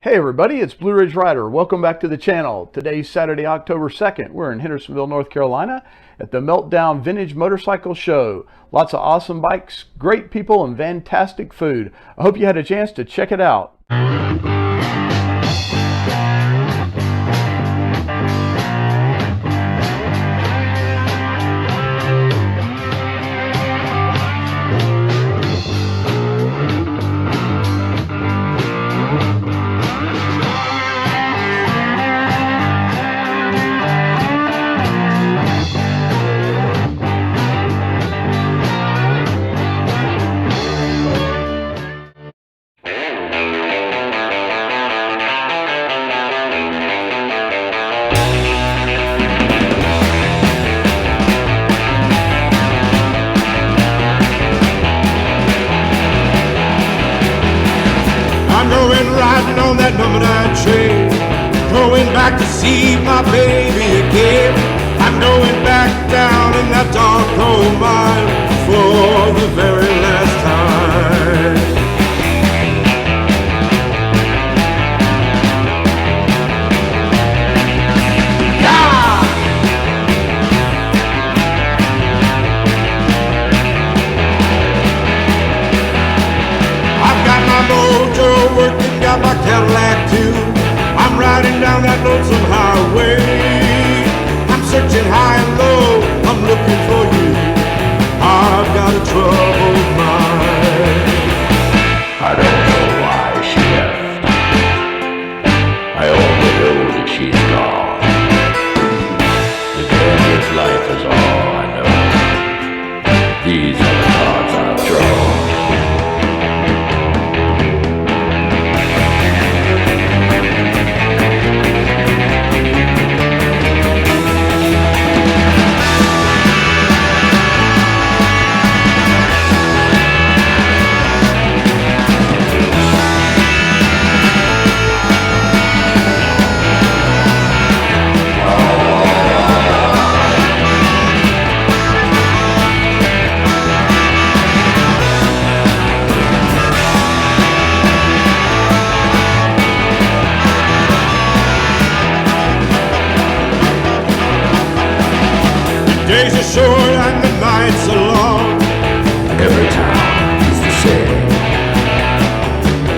Hey everybody, it's BlueRidgeRider. Welcome back to the channel. Today's Saturday, October 2nd. We're in Hendersonville, North Carolina at the Meltdown Vintage Motorcycle Show. Lots of awesome bikes, great people, and fantastic food. I hope you had a chance to check it out. Riding on that number 9 train, going back to see my baby again. I'm going back down in that dark coal mine for the very last time. I've got my mojo working, got my Cadillac too. I'm riding down that lonesome highway. I'm searching high and low, I'm looking for you. I've got a troubled mind. I don't know why she left. I only know that she's gone. If Andy's life is all I know, these are the cards I've drawn. Days are short and the nights are long. Every time is the same.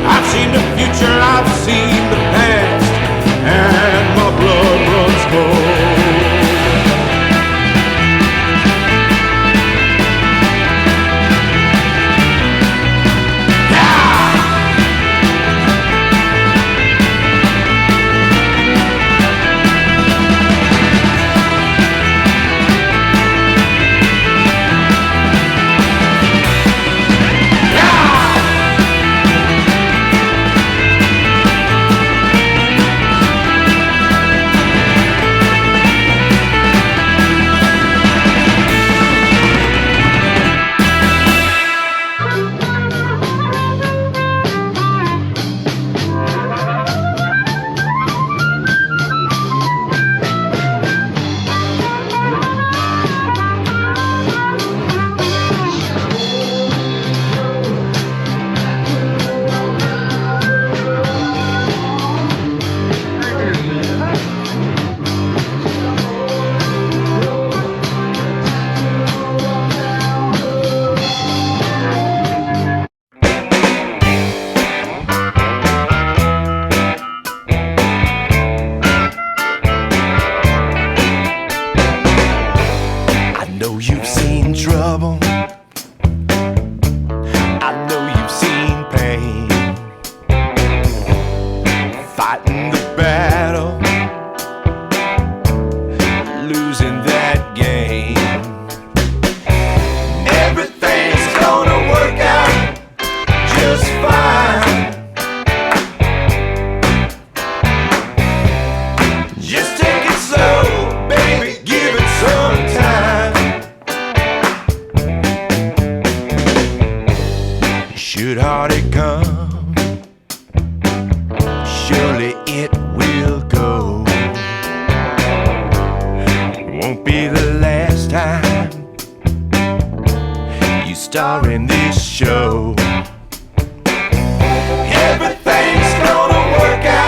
I've seen the future, I've seen the past, and my blood runs cold. You've seen trouble, I know you've seen pain, fighting the battle, losing that game. Everything's gonna work out just fine. Just take it slow, baby, give it some time. Should heartache come, surely it will go. It won't be the last time you star in this show. Everything's gonna work out.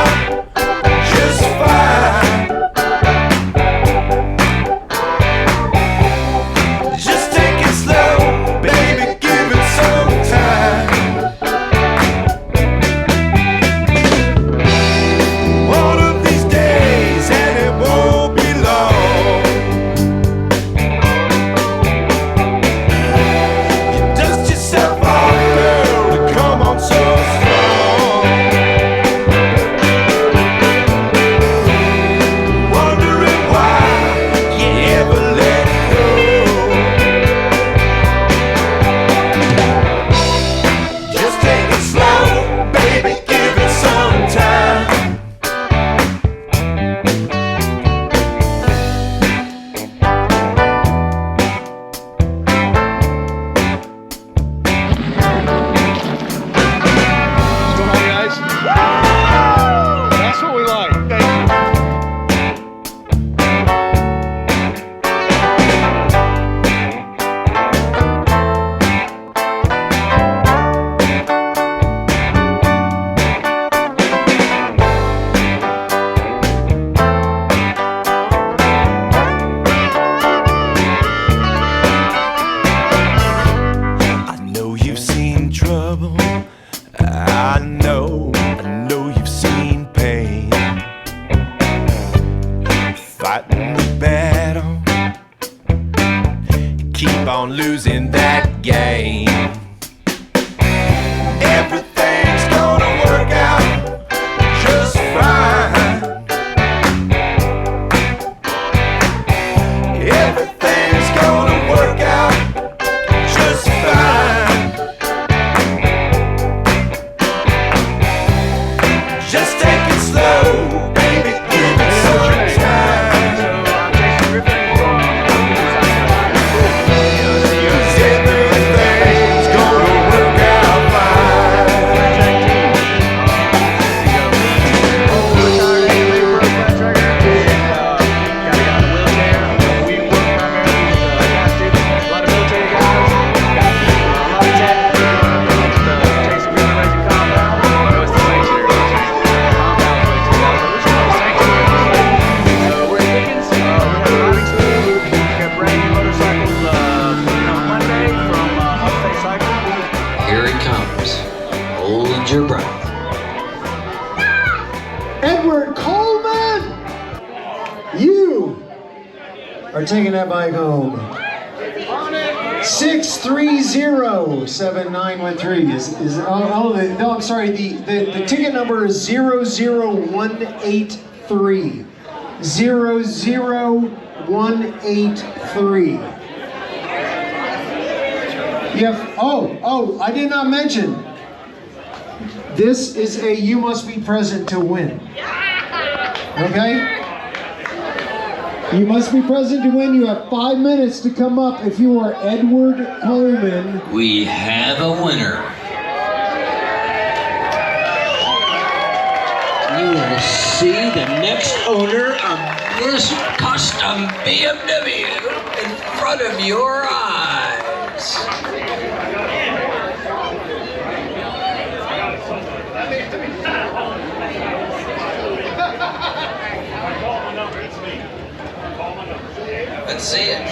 on losing that game. Everything's gonna work out just fine. Everything's gonna work out just fine. Just take it slow, baby, give it some time. Everything's gonna work out fine. Here it comes. Hold your breath. Edward Coleman! You are taking that bike home. 6307913 no, I'm sorry, the ticket number is 00183. 00183. I did not mention. This is a you must be present to win. Okay? You must be present to win. You have 5 minutes to come up if you are Edward Coleman. We have a winner. You will see the next owner of this custom BMW in front of your eyes. Let's see it.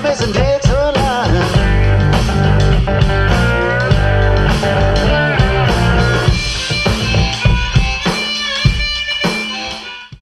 Listen,